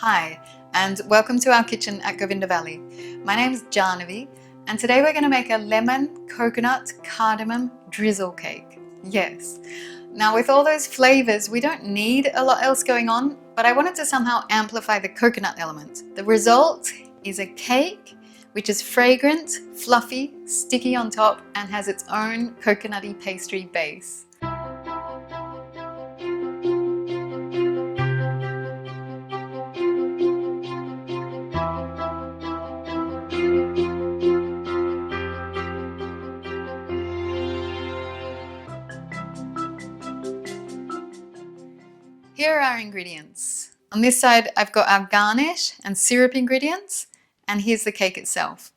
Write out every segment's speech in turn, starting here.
Hi, and welcome to our kitchen at Govinda Valley. My name is Jahnavi, and today we're going to make a lemon, coconut, cardamom drizzle cake. Yes. Now with all those flavors, we don't need a lot else going on, but I wanted to somehow amplify the coconut element. The result is a cake which is fragrant, fluffy, sticky on top, and has its own coconutty pastry base. Here are our ingredients. On this side, I've got our garnish and syrup ingredients, and here's the cake itself.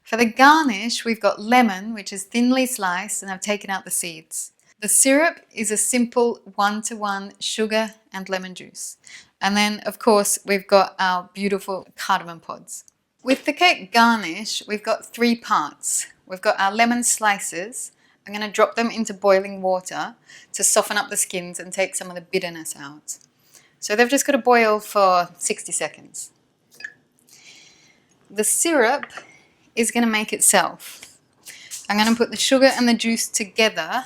For the garnish, we've got lemon, which is thinly sliced, and I've taken out the seeds. The syrup is a simple 1-to-1 sugar and lemon juice. And then, of course, we've got our beautiful cardamom pods. With the cake garnish, we've got 3 parts. We've got our lemon slices. I'm going to drop them into boiling water to soften up the skins and take some of the bitterness out. So they've just got to boil for 60 seconds. The syrup is going to make itself. I'm going to put the sugar and the juice together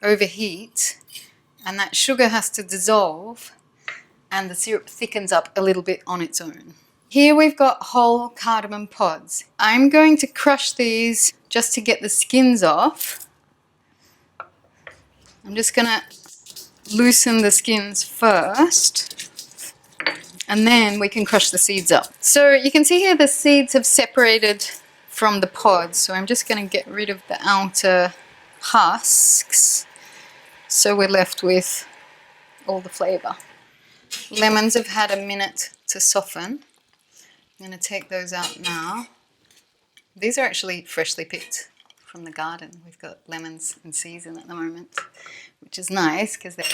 over heat, and that sugar has to dissolve and the syrup thickens up a little bit on its own. Here we've got whole cardamom pods. I'm going to crush these just to get the skins off. I'm just going to loosen the skins first, and then we can crush the seeds up. So you can see here the seeds have separated from the pods, so I'm just going to get rid of the outer husks, so we're left with all the flavour. Lemons have had a minute to soften. I'm going to take those out now. These are actually freshly picked from the garden. We've got lemons in season at the moment, which is nice because they're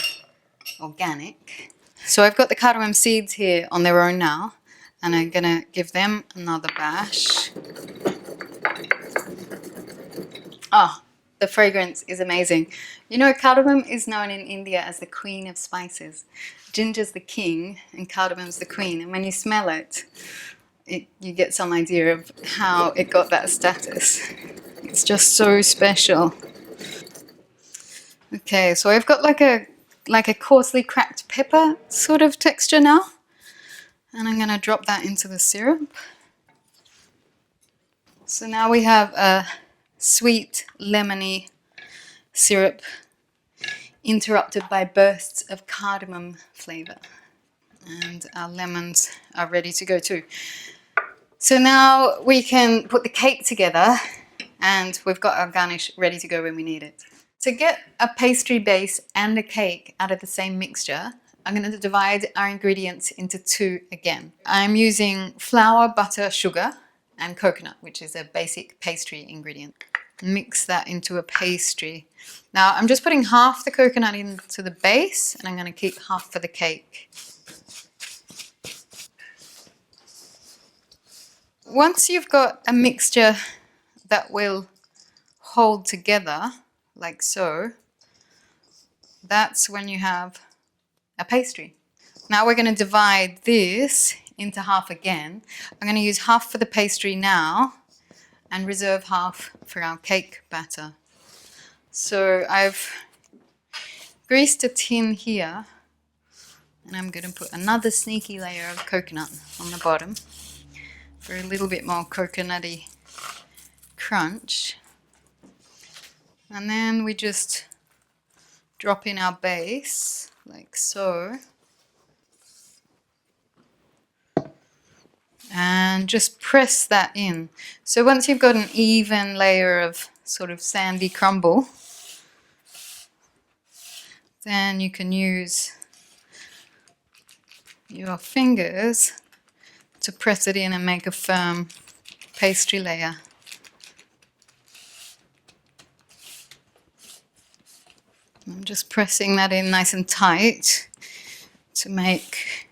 organic. So I've got the cardamom seeds here on their own now, and I'm going to give them another bash. Oh, the fragrance is amazing. You know, cardamom is known in India as the queen of spices. Ginger's the king and cardamom's the queen, and when you smell it, you get some idea of how it got that status. It's just so special. Okay, so I've got like a coarsely cracked pepper sort of texture now, and I'm going to drop that into the syrup. So now we have a sweet, lemony syrup interrupted by bursts of cardamom flavour. And our lemons are ready to go too. So now we can put the cake together, and we've got our garnish ready to go when we need it. To get a pastry base and a cake out of the same mixture, I'm going to divide our ingredients into 2 again. I'm using flour, butter, sugar, and coconut, which is a basic pastry ingredient. Mix that into a pastry. Now I'm just putting half the coconut into the base, and I'm going to keep half for the cake. Once you've got a mixture that will hold together, like so, that's when you have a pastry. Now we're going to divide this into half again. I'm going to use half for the pastry now and reserve half for our cake batter. So I've greased a tin here, and I'm going to put another sneaky layer of coconut on the bottom for a little bit more coconutty crunch. And then we just drop in our base like so, and just press that in. So once you've got an even layer of sort of sandy crumble, then you can use your fingers to press it in and make a firm pastry layer. I'm just pressing that in nice and tight to make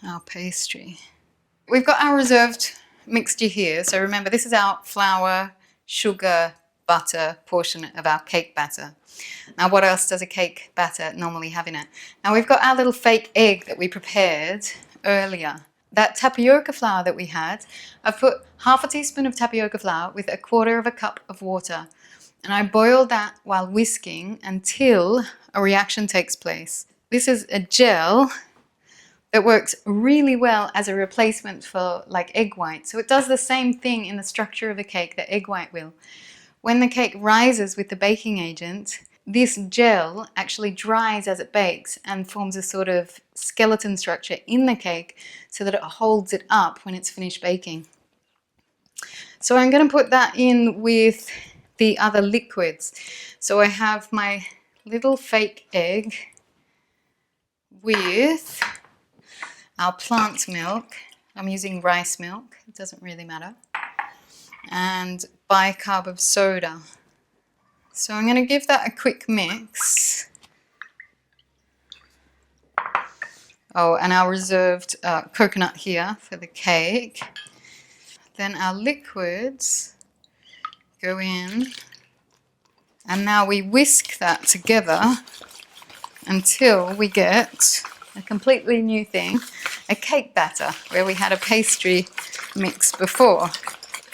our pastry. We've got our reserved mixture here. So remember, this is our flour, sugar, butter portion of our cake batter. Now, what else does a cake batter normally have in it? Now, we've got our little fake egg that we prepared earlier. That tapioca flour that we had, I've put half a teaspoon of tapioca flour with 1/4 cup of water. And I boil that while whisking until a reaction takes place. This is a gel that works really well as a replacement for like egg white. So it does the same thing in the structure of a cake that egg white will. When the cake rises with the baking agent, this gel actually dries as it bakes and forms a sort of skeleton structure in the cake so that it holds it up when it's finished baking. So I'm going to put that in with the other liquids. So I have my little fake egg with our plant milk. I'm using rice milk, it doesn't really matter. And bicarb of soda. So I'm going to give that a quick mix. Oh, and our reserved coconut here for the cake. Then our liquids go in. And now we whisk that together until we get a completely new thing, a cake batter, where we had a pastry mix before.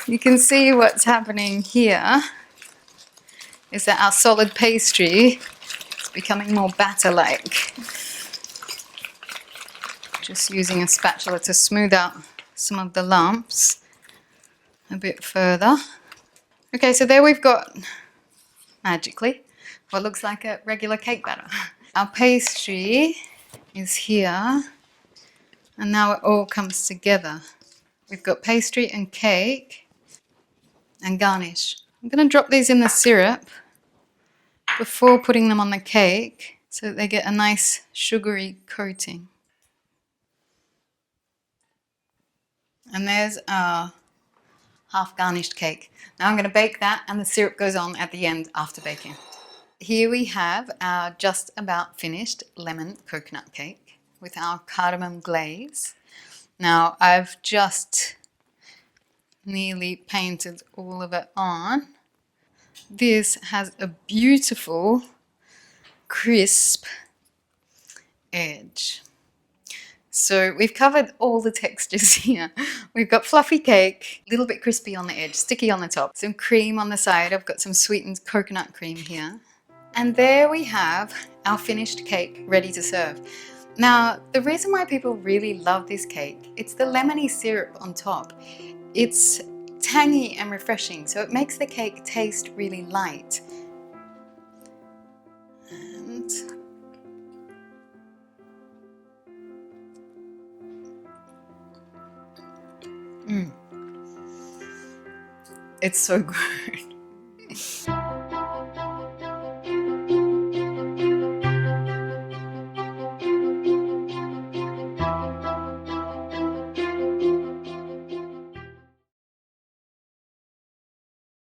You can see what's happening here is that our solid pastry is becoming more batter-like. Just using a spatula to smooth out some of the lumps a bit further. Okay, so there we've got, magically, what looks like a regular cake batter. Our pastry is here, and now it all comes together. We've got pastry and cake and garnish. I'm going to drop these in the syrup before putting them on the cake so that they get a nice sugary coating. And there's our half garnished cake. Now I'm going to bake that, and the syrup goes on at the end after baking. Here we have our just about finished lemon coconut cake with our cardamom glaze. Now I've just nearly painted all of it on. This has a beautiful crisp edge. So we've covered all the textures here. We've got fluffy cake, a little bit crispy on the edge, sticky on the top, some cream on the side. I've got some sweetened coconut cream here. And there we have our finished cake ready to serve. Now, the reason why people really love this cake, it's the lemony syrup on top. It's tangy and refreshing, so it makes the cake taste really light. And it's so good.